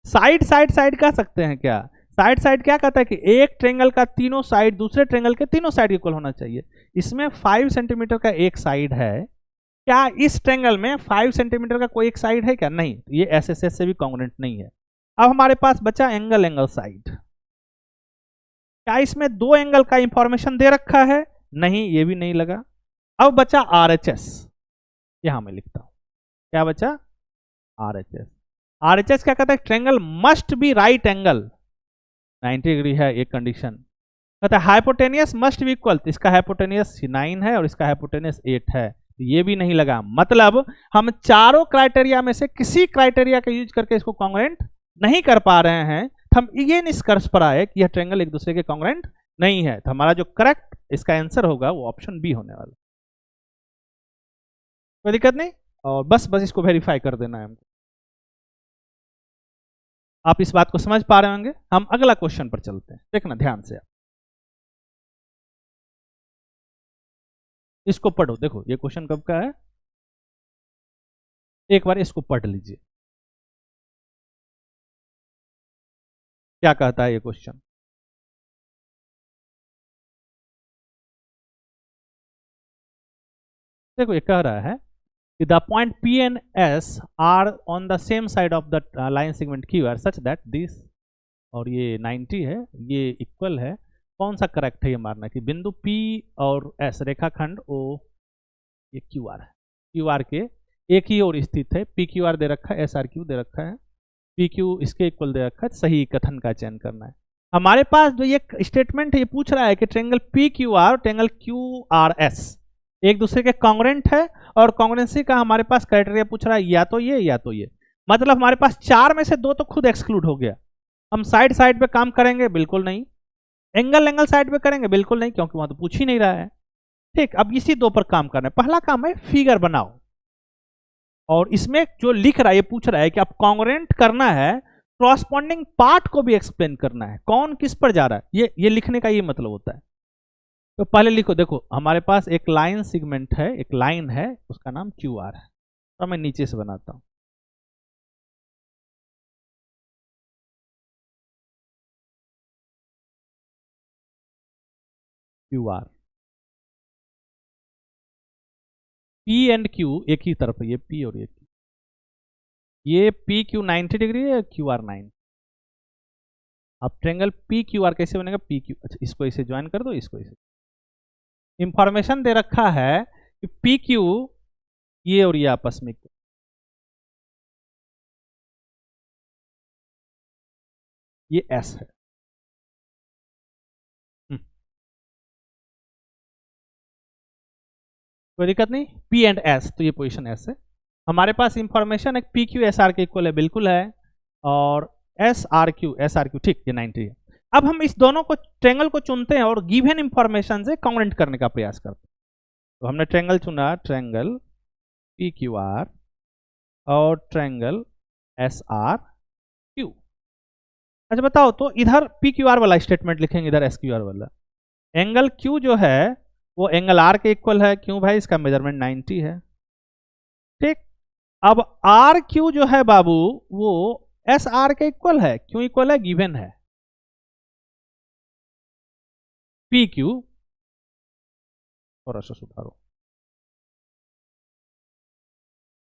साइड साइड साइड कह सकते हैं क्या? साइड साइड क्या कहता है कि एक ट्रेंगल का तीनों साइड दूसरे ट्रेंगल के तीनों साइड इक्वल होना चाहिए। इसमें 5 सेंटीमीटर का एक साइड है, क्या इस ट्रेंगल में 5 सेंटीमीटर का कोई एक साइड है क्या? नहीं, ये एसएसएस से भी कॉन्ग्रुएंट नहीं है। अब हमारे पास बचा एंगल एंगल साइड। क्या इसमें दो एंगल का इंफॉर्मेशन दे रखा है? नहीं, ये भी नहीं लगा। अब बचा आरएचएस, यहां मैं लिखता हूं, क्या बचा? आरएचएस। आरएचएस क्या कहता है? Triangle must be right angle 90 degree है, एक कंडीशन। कहता है हाइपोटेनियस मस्ट बी इक्वल, इसका हाइपोटेनियस 9 है और इसका हाइपोटेनियस 8 है, ये भी नहीं लगा। मतलब हम चारों क्राइटेरिया में से किसी क्राइटेरिया का यूज करके इसको कॉन्ग्रुएंट नहीं कर पा रहे हैं, तो हम ये निष्कर्ष पर आए कि यह ट्रेंगल एक दूसरे के कॉन्ग्रुएंट नहीं है। तो हमारा जो करेक्ट इसका आंसर होगा वो ऑप्शन बी होने वाला। कोई दिक्कत नहीं, और बस इसको वेरीफाई कर देना है हमको। आप इस बात को समझ पा रहे होंगे। हम अगला क्वेश्चन पर चलते हैं, देखना ध्यान से आप इसको पढ़ो। देखो ये क्वेश्चन कब का है, एक बार इसको पढ़ लीजिए, क्या कहता है ये क्वेश्चन। देखो ये कह रहा है कि the point P and S are on the same side of the line segment QR such that this, और ये 90 है, ये इक्वल है। कौन सा करेक्ट है ये मारना कि बिंदु P और S रेखाखंड O ये QR है, QR के एक ही ओर स्थित है। PQR दे रखा है, SRQ दे रखा है, PQ इसके इक्वल दे रखा है। सही कथन का चयन करना है। हमारे पास जो ये स्टेटमेंट है ये पूछ रहा है कि ट्रेंगल PQR और ट्रेंगल QRS एक दूसरे के कॉन्ग्रुएंट है, और कॉन्ग्रुएंसी का हमारे पास क्राइटेरिया पूछ रहा है या तो ये या तो ये। मतलब हमारे पास चार में से दो तो खुद एक्सक्लूड हो गया। हम साइड साइड पे काम करेंगे, बिल्कुल नहीं। एंगल एंगल साइड पे करेंगे, बिल्कुल नहीं, क्योंकि वहां तो पूछ ही नहीं रहा है। ठीक, अब इसी दो पर काम करना है। पहला काम है फिगर बनाओ, और इसमें जो लिख रहा है ये पूछ रहा है कि अब कॉन्ग्रुएंट करना है, कॉरस्पॉन्डिंग पार्ट को भी एक्सप्लेन करना है, कौन किस पर जा रहा है, ये लिखने का ये मतलब होता है। तो पहले लिखो, देखो हमारे पास एक लाइन सेगमेंट है, एक लाइन है, उसका नाम QR है। तो मैं नीचे से बनाता हूं, QR P एंड Q एक ही तरफ है, ये P और ये Q। ये PQ 90 डिग्री है, QR 9। अब ट्रेंगल PQR कैसे बनेगा? PQ, अच्छा इसको इसे ज्वाइन कर दो, इसको इसे। इंफॉर्मेशन दे रखा है कि PQ ये और ये आपस में, ये S है। कोई दिक्कत नहीं, P एंड S, तो ये पोजीशन S है। हमारे पास इंफॉर्मेशन है PQ SR के इक्वल है, बिल्कुल है, और SRQ ठीक, ये 90 है। अब हम इस दोनों को ट्रेंगल को चुनते हैं और गिवन इंफॉर्मेशन से कॉन्ग्रुएंट करने का प्रयास करते हैं। तो हमने ट्रेंगल चुना, ट्रेंगल PQR और ट्रेंगल SRQ। अच्छा बताओ, तो इधर PQR वाला स्टेटमेंट लिखेंगे, इधर SQR वाला। एंगल Q जो है वो एंगल R के इक्वल है, क्यों भाई? इसका मेजरमेंट 90 है। ठीक, अब RQ जो है बाबू वो SR के इक्वल है, क्यों इक्वल है? गिवन है। PQ थोड़ा सा सुधारो,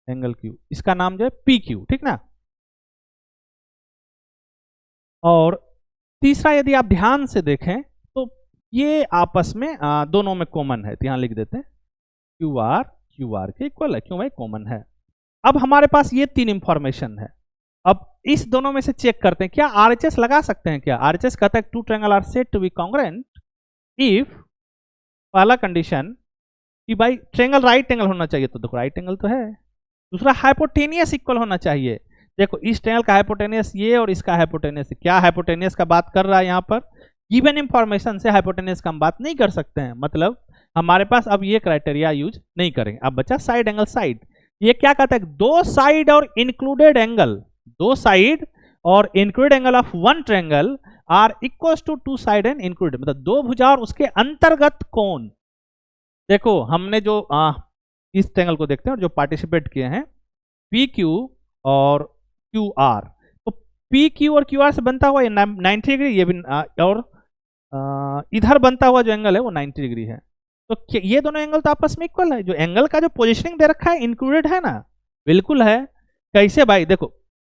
एंगल Q, इसका नाम जो है PQ, ठीक ना। और तीसरा यदि आप ध्यान से देखें तो ये आपस में दोनों में कॉमन है, तो यहां लिख देते हैं QR के इक्वल है, क्यों भाई? कॉमन है। अब हमारे पास ये तीन इंफॉर्मेशन है। अब इस दोनों में से चेक करते हैं, क्या RHS लगा सकते हैं? क्या RHS कहता है two triangle are said to be congruent if, पहला कंडीशन कि भाई ट्रायंगल राइट एंगल होना चाहिए, तो देखो राइट एंगल तो है। दूसरा हाइपोटेनियस इक्वल होना चाहिए। देखो इस ट्रायंगल का हाइपोटेनियस ये और इसका हाइपोटेनियस, क्या हाइपोटेनियस का बात कर रहा है यहाँ पर? गिवन इंफॉर्मेशन से हाइपोटेनियस का हम बात नहीं कर सकते हैं, मतलब हमारे पास अब ये क्राइटेरिया यूज नहीं करेंगे। अब बचा साइड एंगल साइड। ये क्या कहता है? दो साइड और इंक्लूडेड एंगल, दो साइड और included angle of one triangle are equals to two side and included, मतलब दो भुजा और उसके अंतर्गत कोण। देखो हमने जो इस ट्रायंगल को देखते हैं और जो पार्टिसिपेट किए हैं पी क्यू और क्यू आर। तो पी क्यू और क्यू आर से बनता हुआ ये 90 डिग्री, ये भी और इधर बनता हुआ जो एंगल है वो 90 डिग्री है। तो ये दोनों एंगल तो आपस में इक्वल है। जो एंगल का जो पोजिशनिंग दे रखा है इंक्लूडेड है ना, बिल्कुल है। कैसे भाई, देखो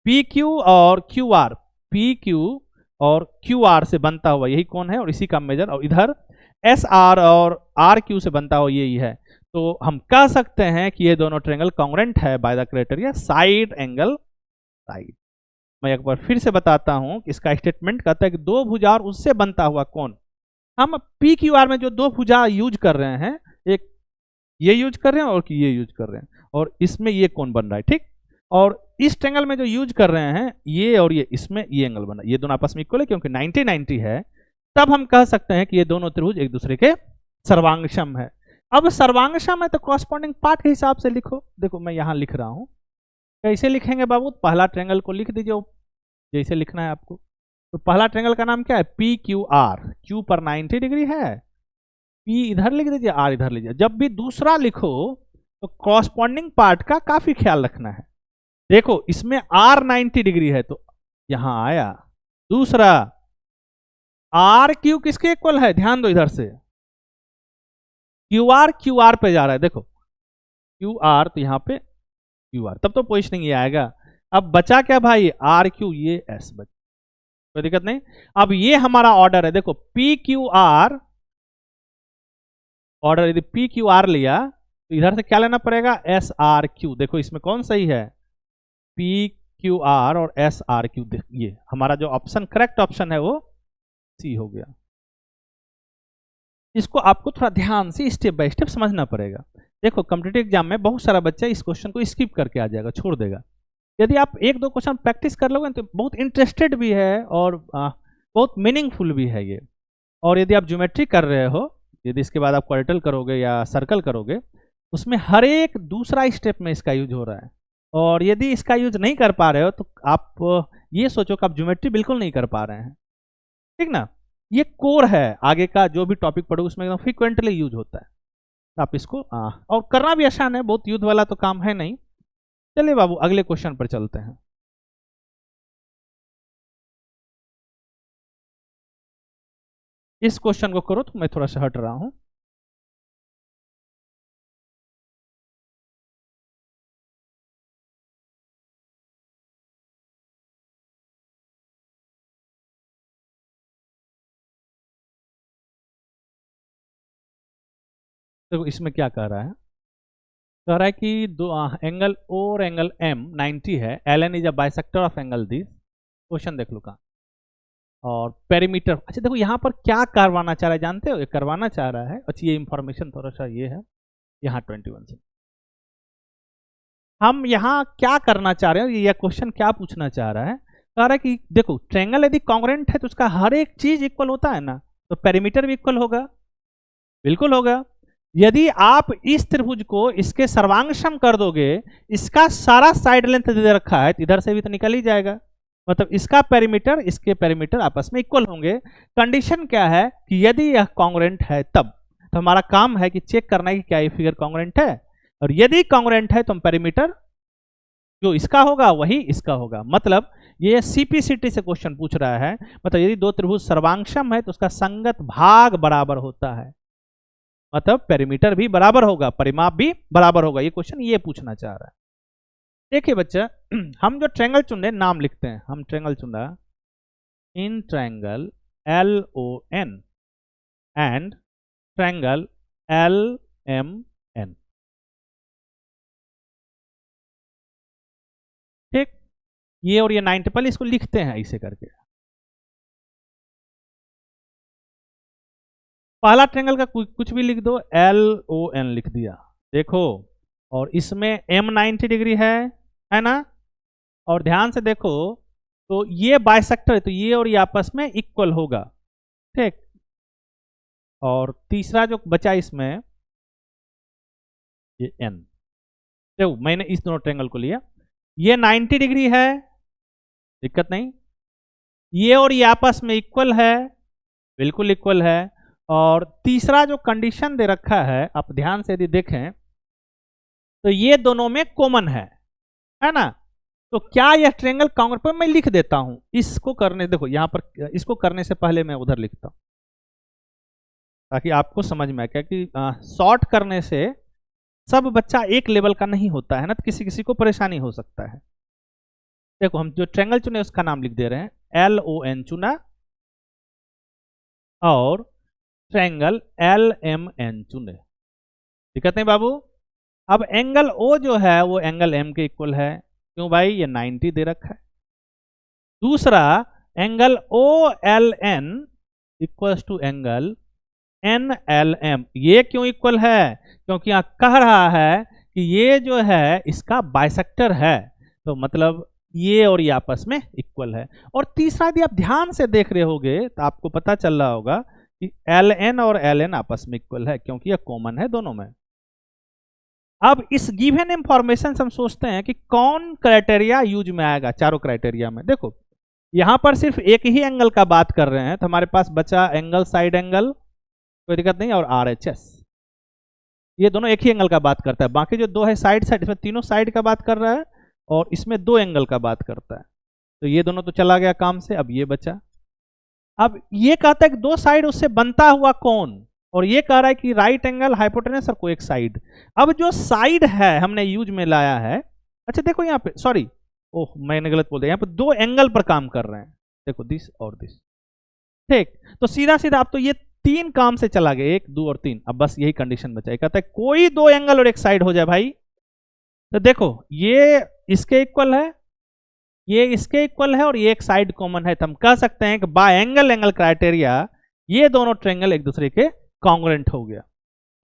पी क्यू और क्यू आर, पी क्यू और क्यू आर से बनता हुआ यही कौन है और इसी का मेजर, और इधर एस आर और आर क्यू से बनता हुआ यही है। तो हम कह सकते हैं कि ये दोनों ट्रायंगल कांग्रुएंट है bye the criteria side angle side. मैं एक बार फिर से बताता हूं कि इसका स्टेटमेंट कहता है कि दो भुजा और उससे बनता हुआ कोण, हम पी क्यू आर में जो दो भुजा यूज कर रहे हैं, एक ये यूज कर रहे हैं और ये यूज कर रहे हैं, और इसमें ये कोण बन रहा है, ठीक। और इस ट्रायंगल में जो यूज कर रहे हैं ये और ये, इसमें ये एंगल बना, ये दोनों आपस में इक्वल है क्योंकि 90-90 है। तब हम कह सकते हैं कि ये दोनों त्रिभुज एक दूसरे के सर्वांगसम है। अब सर्वांगसम है तो कॉरस्पॉन्डिंग पार्ट के हिसाब से लिखो। देखो मैं यहां लिख रहा हूं, कैसे लिखेंगे बाबू, पहला ट्रायंगल को लिख दीजिए जैसे लिखना है आपको। तो पहला ट्रायंगल का नाम क्या है, पी क्यू आर, क्यू पर 90 डिग्री है, पी इधर लिख दीजिए, आर इधर लीजिए। जब भी दूसरा लिखो तो कॉरस्पॉन्डिंग पार्ट का काफी ख्याल रखना है। देखो इसमें आर 90 डिग्री है तो यहां आया। दूसरा आर क्यू किसके इक्वल है, ध्यान दो इधर से, क्यू आर पे जा रहा है, देखो क्यू आर तो यहां पे क्यू आर, तब तो पोजिशनिंग ये आएगा। अब बचा क्या भाई, आर क्यू, ये एस बचा, कोई दिक्कत नहीं। अब ये हमारा ऑर्डर है, देखो पी क्यू आर ऑर्डर, यदि पी क्यू आर लिया तो इधर से क्या लेना पड़ेगा, एस आर क्यू। देखो इसमें कौन सही है, पी क्यू आर और एस आर क्यू। ये हमारा जो ऑप्शन करेक्ट ऑप्शन है वो सी हो गया। इसको आपको थोड़ा ध्यान से स्टेप बाय स्टेप समझना पड़ेगा। देखो कॉम्पिटिटिव एग्जाम में बहुत सारा बच्चा इस क्वेश्चन को स्किप करके आ जाएगा, छोड़ देगा। यदि आप एक दो क्वेश्चन प्रैक्टिस कर लोगे तो बहुत इंटरेस्टेड भी है और बहुत मीनिंगफुल भी है ये। और यदि आप ज्योमेट्री कर रहे हो, यदि इसके बाद आप क्वाड्रेटल करोगे या सर्कल करोगे, उसमें हर एक दूसरा स्टेप में इसका यूज हो रहा है। और यदि इसका यूज नहीं कर पा रहे हो तो आप ये सोचो कि आप ज्योमेट्री बिल्कुल नहीं कर पा रहे हैं, ठीक ना। ये कोर है, आगे का जो भी टॉपिक पढ़ो उसमें एकदम फ्रीक्वेंटली यूज होता है। आप इसको और करना भी आसान है, बहुत युद्ध वाला तो काम है नहीं। चलिए बाबू अगले क्वेश्चन पर चलते हैं। इस क्वेश्चन को करो तो मैं थोड़ा सा हट रहा हूं। देखो इसमें क्या कह रहा है, कह रहा है कि दो एंगल ओ और एंगल एम 90 है, L N is a bisector of angle this. Question देख लो कहाँ, और पेरीमीटर। अच्छा देखो यहाँ पर क्या करवाना चाह रहा है जानते हो, ये करवाना चाह रहा है, अच्छा ये इंफॉर्मेशन थोड़ा सा ये है, यहाँ 21 से हम यहाँ क्या करना चाह रहे हैं, ये क्वेश्चन क्या पूछना चाह रहा है। कह रहा है कि देखो ट्रायंगल यदि कांग्रुएंट है तो उसका हर एक चीज इक्वल होता है ना, तो पेरीमीटर भी इक्वल होगा, बिल्कुल होगा। यदि आप इस त्रिभुज को इसके सर्वांगसम कर दोगे, इसका सारा साइड लेंथ दे रखा है तो इधर से भी तो निकल ही जाएगा, मतलब इसका पेरीमीटर इसके पेरीमीटर आपस में इक्वल होंगे। कंडीशन क्या है कि यदि यह कांग्रुएंट है तब, तो हमारा काम है कि चेक करना है कि क्या ये फिगर कांग्रुएंट है, और यदि कांग्रुएंट है तो हम पेरीमीटर जो इसका होगा वही इसका होगा। मतलब ये सीपीसीटी से क्वेश्चन पूछ रहा है, मतलब यदि दो त्रिभुज सर्वांगसम है तो उसका संगत भाग बराबर होता है, मतलब पेरीमीटर भी बराबर होगा, परिमाप भी बराबर होगा। ये क्वेश्चन ये पूछना चाह रहा है। देखिए बच्चा, हम जो ट्रायंगल चुन रहे नाम लिखते हैं, हम ट्रायंगल चुन रहा in triangle LON and triangle LMN, ठीक। ये और ये 90, पहले इसको लिखते हैं ऐसे करके। पहला ट्रायंगल का कुछ भी लिख दो, LON लिख दिया, देखो, और इसमें M 90 डिग्री है ना। और ध्यान से देखो तो ये बाइसेक्टर है तो ये और ये आपस में इक्वल होगा, ठीक। और तीसरा जो बचा इसमें ये N, देखो मैंने इस दोनों ट्रायंगल को लिया, ये 90 डिग्री है, दिक्कत नहीं, ये और ये आपस में इक्वल है, बिल्कुल इक्वल है। और तीसरा जो कंडीशन दे रखा है, आप ध्यान से यदि देखें तो ये दोनों में कॉमन है ना। तो क्या यह ट्रायंगल कांग्रेंट, पर मैं लिख देता हूं इसको करने, देखो यहां पर इसको करने से पहले मैं उधर लिखता हूं ताकि आपको समझ में आए, क्योंकि शॉर्ट करने से सब बच्चा एक लेवल का नहीं होता है ना, तो किसी किसी को परेशानी हो सकता है। देखो हम जो ट्रायंगल चुने उसका नाम लिख दे रहे हैं, LON चुना, और ट्रायंगल LMN चुने, दिक्कत नहीं बाबू। अब एंगल O जो है वो एंगल M के इक्वल है, क्यों भाई, ये 90 दे रखा है। दूसरा angle OLN equals to angle NLM, ये क्यों इक्वल है, क्योंकि यहां कह रहा है कि ये जो है इसका बाइसेक्टर है, तो मतलब ये और ये आपस में इक्वल है। और तीसरा यदि आप ध्यान से देख रहे होगे तो आपको पता चल रहा होगा कि LN और LN आपस में इक्वल है, क्योंकि यह कॉमन है दोनों में। अब इस गिवन इंफॉर्मेशन से हम सोचते हैं कि कौन क्राइटेरिया यूज में आएगा चारों क्राइटेरिया में। देखो यहां पर सिर्फ एक ही एंगल का बात कर रहे हैं, तो हमारे पास बचा एंगल साइड एंगल, कोई दिक्कत नहीं, और RHS, ये दोनों एक ही एंगल का बात करता है। बाकी जो दो है साइड साइड, इसमें तीनों साइड का बात कर रहा है और इसमें दो एंगल का बात करता है, तो ये दोनों तो चला गया काम से। अब ये बचा, अब ये कहता है कि दो साइड उससे बनता हुआ कौन, और ये कह रहा है कि राइट एंगल, हाइपोटेनस और कोई एक साइड। अब जो साइड है हमने यूज में लाया है, अच्छा देखो यहाँ पे, सॉरी ओह मैंने गलत बोल दिया, यहाँ पे दो एंगल पर काम कर रहे हैं, देखो दिस और दिस, ठीक। तो सीधा सीधा आप तो ये तीन काम से चला गया, 1 2 और 3, अब बस यही कंडीशन बचा है, कहता है कोई दो एंगल और एक साइड हो जाए भाई। तो देखो ये इसके इक्वल है, ये इसके इक्वल है, और ये एक साइड कॉमन है, तो हम कह सकते हैं कि बाय एंगल एंगल क्राइटेरिया ये दोनों ट्रायंगल एक दूसरे के कॉन्ग्रुएंट हो गया,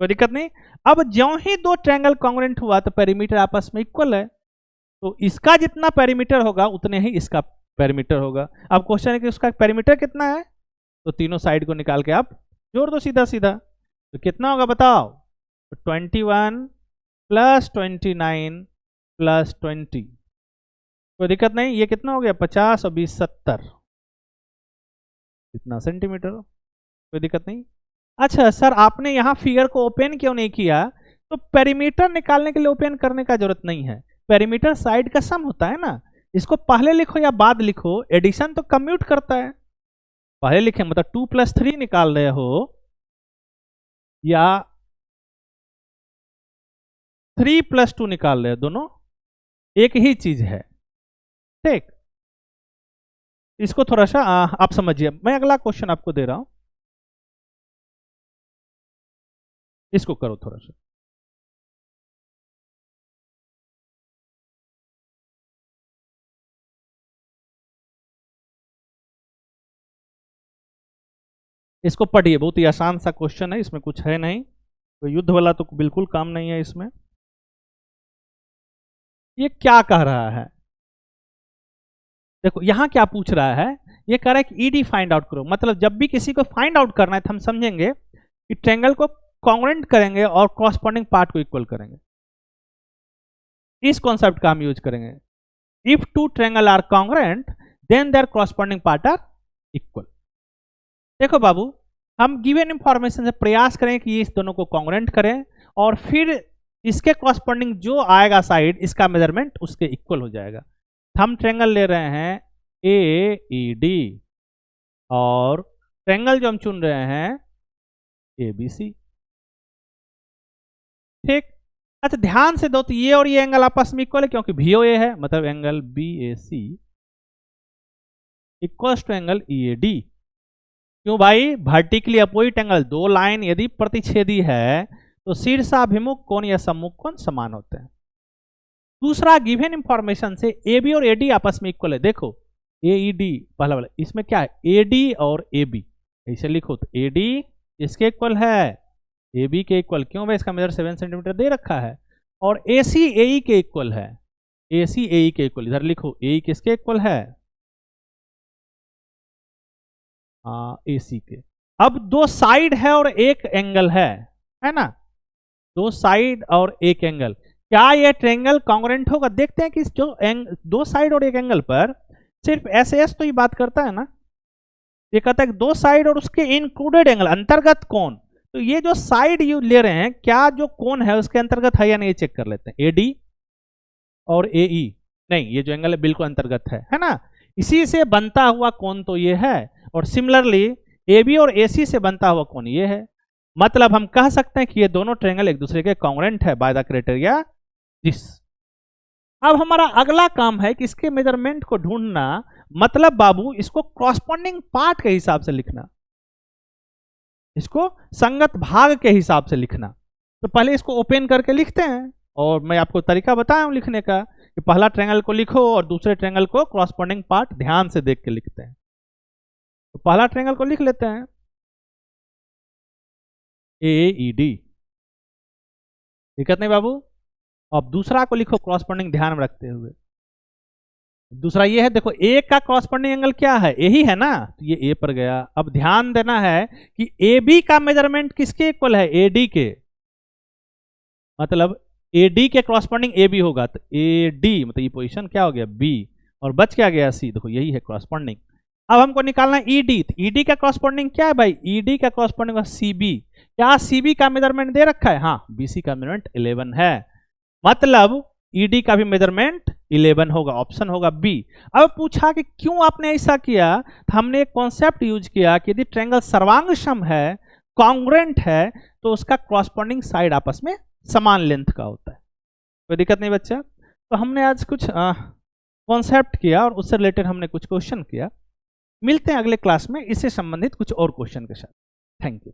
कोई दिक्कत नहीं। अब ज्यों ही दो ट्रायंगल कॉन्ग्रुएंट हुआ तो पेरीमीटर आपस में इक्वल है, तो इसका जितना पेरीमीटर होगा उतने ही इसका पेरीमीटर होगा। अब क्वेश्चन है कि उसका पेरीमीटर कितना है, तो तीनों साइड को निकाल के आप जोड़ दो सीधा सीधा, तो कितना होगा बताओ, तो 21 + 29 + 20, कोई दिक्कत नहीं, ये कितना हो गया 50 और 20 70, इतना सेंटीमीटर, कोई दिक्कत नहीं। अच्छा सर आपने यहाँ फिगर को ओपन क्यों नहीं किया, तो पेरीमीटर निकालने के लिए ओपन करने का जरूरत नहीं है, पेरीमीटर साइड का सम होता है ना, इसको पहले लिखो या बाद लिखो, एडिशन तो कम्यूट करता है। पहले लिखे मतलब 2 + 3 निकाल रहे हो या 3 + 2 निकाल रहे हो, दोनों एक ही चीज है, ठीक। इसको थोड़ा सा आप समझिए। मैं अगला क्वेश्चन आपको दे रहा हूं, इसको करो थोड़ा सा। इसको पढ़िए, बहुत ही आसान सा क्वेश्चन है, इसमें कुछ है नहीं, तो युद्ध वाला तो बिल्कुल काम नहीं है इसमें। ये क्या कह रहा है, देखो यहां क्या पूछ रहा है, ये कह रहा है कि ईडी फाइंड आउट करो, मतलब जब भी किसी को फाइंड आउट करना है तो हम समझेंगे कि ट्रायंगल को कॉन्ग्रुएंट करेंगे और कॉरस्पॉन्डिंग पार्ट को इक्वल करेंगे, इस कॉन्सेप्ट का हम यूज करेंगे। If two triangle are congruent then their corresponding part are equal. देखो बाबू हम गिवन इंफॉर्मेशन से प्रयास करें कि इस दोनों को कॉन्ग्रुएंट करें, और फिर इसके कॉरस्पॉन्डिंग जो आएगा साइड, इसका मेजरमेंट उसके इक्वल हो जाएगा। हम ट्रायंगल ले रहे हैं AED, और ट्रायंगल जो हम चुन रहे हैं ABC, ठीक। अच्छा ध्यान से दो, तो ये और ये एंगल आपस में इक्वल है क्योंकि VOA है, मतलब angle BAC equals to angle EAD। क्यों भाई, वर्टिकली अपोजिट एंगल, दो लाइन यदि प्रतिच्छेदी है तो शीर्षाभिमुख कोण या सम्मुख कोण समान होते हैं। दूसरा गिवन इंफॉर्मेशन से AB और AD आपस में इक्वल है, देखो AED पहला वाला, इसमें क्या है AD और AB, ऐसे लिखो तो AD इसके इक्वल है, AB के इक्वल, क्यों भाई इसका मेजर 7 सेंटीमीटर दे रखा है, और AC AE के इक्वल है, AC AE के इक्वल, इधर लिखो AE किसके इक्वल है, AC के। अब दो साइड है और एक एंगल है ना, दो साइड और एक एंगल, क्या यह ट्रायंगल कॉन्ग्रुएंट होगा। देखते हैं कि जो दो साइड और एक एंगल पर सिर्फ SAS तो ये बात करता है ना, ये कहता है कि दो साइड और उसके इंक्लूडेड एंगल, अंतर्गत कोण, तो ये जो साइड यू ले रहे हैं, क्या जो कोण है उसके अंतर्गत है या नहीं, चेक कर लेते हैं। एडी और एई, नहीं, ये जो एंगल है बिल्कुल अंतर्गत है ना। इसी से बनता हुआ कोण तो ये है, और सिमिलरली एबी और एसी से बनता हुआ कोण ये है। मतलब हम कह सकते हैं कि ये दोनों ट्रायंगल एक दूसरे के कॉन्ग्रुएंट है बाय द क्राइटेरिया दिस। अब हमारा अगला काम है कि इसके मेजरमेंट को ढूंढना, मतलब बाबू इसको कॉरस्पॉन्डिंग पार्ट के हिसाब से लिखना, इसको संगत भाग के हिसाब से लिखना। तो पहले इसको ओपन करके लिखते हैं, और मैं आपको तरीका बताया हूं लिखने का कि पहला ट्रायंगल को लिखो और दूसरे ट्रायंगल को कॉरस्पॉन्डिंग पार्ट ध्यान से देख के लिखते हैं। तो पहला ट्रायंगल को लिख लेते हैं AED, दिक्कत नहीं बाबू। अब दूसरा को लिखो कॉरस्पॉन्डिंग ध्यान में रखते हुए। दूसरा ये है, देखो ए का कॉरस्पॉन्डिंग एंगल क्या है, ए ही है ना, तो ये ए पर गया। अब ध्यान देना है कि ए बी का मेजरमेंट किसके इक्वल है, ए डी के, मतलब ए डी के कॉरस्पॉन्डिंग ए बी होगा, तो ए डी मतलब ये पोजीशन क्या हो गया बी, और बच क्या गया सी, देखो यही है कॉरस्पॉन्डिंग। अब हमको निकालना है ईडी, तो ईडी का कॉरस्पॉन्डिंग क्या है भाई, ईडी का कॉरस्पॉन्डिंग सीबी। क्या सीबी का मेजरमेंट दे रखा है, हाँ, बीसी का मेजरमेंट 11 है, मतलब ईडी का भी मेजरमेंट 11 होगा, ऑप्शन होगा बी। अब पूछा कि क्यों आपने ऐसा किया, तो हमने एक कॉन्सेप्ट यूज किया कि यदि ट्रायंगल सर्वांगसम है, कॉन्ग्रुएंट है, तो उसका कॉरस्पॉन्डिंग साइड आपस में समान लेंथ का होता है। कोई दिक्कत नहीं बच्चा। तो हमने आज कुछ कॉन्सेप्ट किया और उससे रिलेटेड हमने कुछ क्वेश्चन किया। मिलते हैं अगले क्लास में इससे संबंधित कुछ और क्वेश्चन के साथ। Thank you.